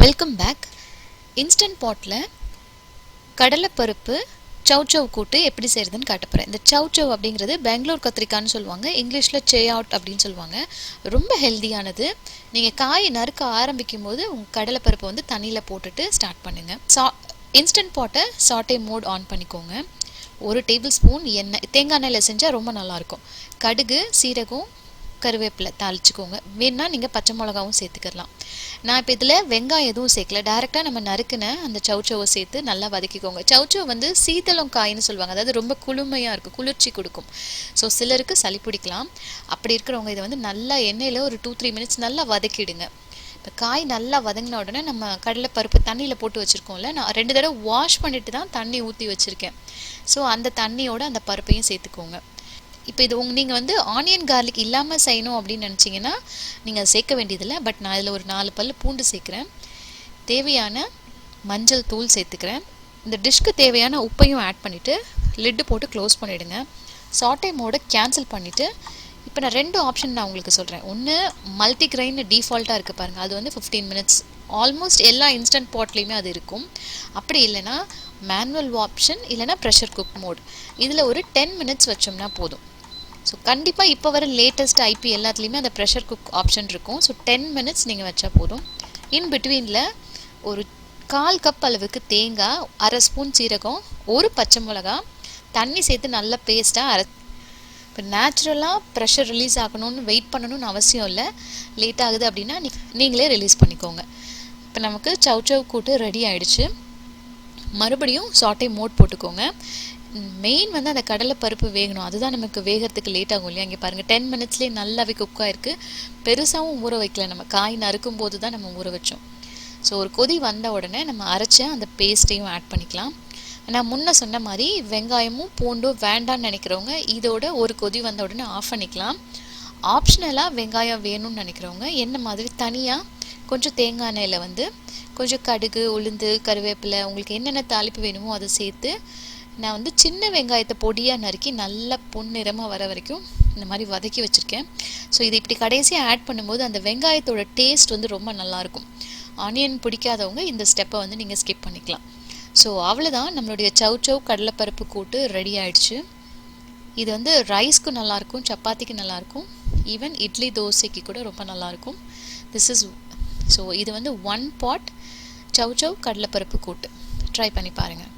Welcome back. Instant பாட்டில் கடலைப்பருப்பு சவ் கூட்டு எப்படி செய்கிறதுன்னு காட்ட போகிறேன். இந்த சவ் அப்படிங்கிறது பெங்களூர் கத்திரிக்காய்னு சொல்லுவாங்க, இங்கிலீஷில் chayotte அப்படின்னு சொல்லுவாங்க. ரொம்ப ஹெல்தியானது. நீங்கள் காய் நறுக்க ஆரம்பிக்கும் போது உங்கள் கடலைப்பருப்பை வந்து தண்ணியில் போட்டுட்டு ஸ்டார்ட் பண்ணுங்கள். இன்ஸ்டன்ட் பாட்டை சாட்டே மோட் ஆன் பண்ணிக்கோங்க. 1 டேபிள் ஸ்பூன் எண்ணெய், தேங்காய் எண்ணெயில் செஞ்சால் ரொம்ப நல்லாயிருக்கும். கடுகு, சீரகம், கருவேப்பிலை தாளிச்சுக்கோங்க. வேணுன்னா நீங்கள் பச்சை மிளகாவும் சேர்த்துக்கலாம். நான் இப்போ இதில் வெங்காயம் எதுவும் சேர்க்கல, டேரெக்டாக நம்ம நறுக்குன அந்த சவ்வை சேர்த்து நல்லா வதக்கிக்கோங்க. சவ் வந்து சீதளம் காயின்னு சொல்லுவாங்க, அதாவது ரொம்ப குளுமையாக இருக்கும், குளிர்ச்சி கொடுக்கும். ஸோ சிலருக்கு சளி பிடிக்கலாம். அப்படி இருக்கிறவங்க இதை வந்து நல்லா எண்ணெயில் ஒரு 2-3 மினிட்ஸ் நல்லா வதக்கிடுங்க. இப்போ காய் நல்லா வதங்கின உடனே நம்ம கடலைப்பருப்பு தண்ணியில் போட்டு வச்சுருக்கோம்ல, நான் 2 தடவை வாஷ் பண்ணிட்டு தான் தண்ணி ஊற்றி வச்சுருக்கேன். ஸோ அந்த தண்ணியோட அந்த பருப்பையும் சேர்த்துக்கோங்க. இப்போ இது நீங்கள் வந்து ஆனியன் கார்லிக் இல்லாமல் செய்யணும் அப்படின்னு நினச்சிங்கன்னா நீங்கள் அதை சேர்க்க வேண்டியதில்லை. பட் நான் இதில் ஒரு 4 பல் பூண்டு சேர்க்குறேன். தேவையான மஞ்சள் தூள் சேர்த்துக்கிறேன். இந்த டிஷ்க்கு தேவையான உப்பையும் ஆட் பண்ணிவிட்டு லிட்டு போட்டு க்ளோஸ் பண்ணிவிடுங்க. சாட்டே மோடை கேன்சல் பண்ணிவிட்டு இப்போ நான் 2 ஆப்ஷன் நான் உங்களுக்கு சொல்கிறேன். ஒன்று மல்டிக்ரெயின் டிஃபால்ட்டாக இருக்குது பாருங்கள், அது வந்து 15 மினிட்ஸ். ஆல்மோஸ்ட் எல்லா இன்ஸ்டன்ட் பாட்லேயுமே அது இருக்கும். அப்படி இல்லைனா மேனுவல் ஆப்ஷன், இல்லைனா ப்ரெஷர் குக் மோட். இதில் ஒரு 10 மினிட்ஸ் வச்சோம்னா போதும். ஸோ கண்டிப்பாக இப்போ வர லேட்டஸ்ட் ஐபி எல்லாத்துலேயுமே அந்த ப்ரெஷர் குக் ஆப்ஷன் இருக்கும். ஸோ 10 மினிட்ஸ் நீங்கள் வச்சா போதும். இன் பிட்வீனில் ஒரு 1/4 கப் அளவுக்கு தேங்காய், 1/2 ஸ்பூன் சீரகம், 1 பச்சை மிளகா, தண்ணி சேர்த்து நல்லா பேஸ்ட்டாக இப்போ நேச்சுரலாக ப்ரெஷர் ரிலீஸ் ஆகணும்னு வெயிட் பண்ணணும்னு அவசியம் இல்லை. லேட் ஆகுது அப்படின்னா நீங்களே ரிலீஸ் பண்ணிக்கோங்க. இப்போ நமக்கு சவ் கூட்டு ரெடி ஆகிடுச்சு. மறுபடியும் சாட்டே மோட் போட்டுக்கோங்க. மெயின் வந்து அந்த கடலைப்பருப்பு வேகணும், அதுதான் நமக்கு வேகிறதுக்கு லேட் ஆகும் இல்லையா. இங்கே பாருங்கள் 10 மினிட்ஸ்லேயே நல்லாவே குக் ஆகிருக்கு. பெருசாகவும் ஊற வைக்கல, நம்ம காய் நறுக்கும் போது தான் நம்ம ஊற வச்சோம். ஸோ ஒரு கொதி வந்த உடனே நம்ம அரைச்ச அந்த பேஸ்ட்டையும் ஆட் பண்ணிக்கலாம். நான் முன்ன சொன்ன மாதிரி வெங்காயமும் பூண்டும் வேண்டான்னு நினைக்கிறவங்க இதோட ஒரு கொதி வந்த உடனே ஆஃப் பண்ணிக்கலாம். ஆப்ஷனலாக வெங்காயம் வேணும்னு நினைக்கிறவங்க என்ன மாதிரி தனியாக கொஞ்சம் தேங்காய் எண்ணெயில் வந்து கொஞ்சம் கடுகு, உளுந்து, கருவேப்பிலை, உங்களுக்கு என்னென்ன தாளிப்பு வேணுமோ அதை சேர்த்து நான் வந்து சின்ன வெங்காயத்தை பொடியாக நறுக்கி நல்லா பொன்னிறமாக வர வரைக்கும் இந்த மாதிரி வதக்கி வச்சுருக்கேன். ஸோ இது இப்படி கடைசியாக ஆட் பண்ணும்போது அந்த வெங்காயத்தோட டேஸ்ட் வந்து ரொம்ப நல்லாயிருக்கும். ஆனியன் பிடிக்காதவங்க இந்த ஸ்டெப்பை வந்து நீங்கள் ஸ்கிப் பண்ணிக்கலாம். ஸோ அவ்வளோதான், நம்மளுடைய சவ் கடலைப்பருப்பு கூட்டு ரெடி ஆகிடுச்சு. இது வந்து ரைஸ்க்கு நல்லாயிருக்கும், சப்பாத்திக்கு நல்லாயிருக்கும், ஈவன் இட்லி தோசைக்கு கூட ரொம்ப நல்லாயிருக்கும். ஸோ இது வந்து 1 பாட் சவ் கடலைப்பருப்பு கூட்டு. ட்ரை பண்ணி பாருங்கள்.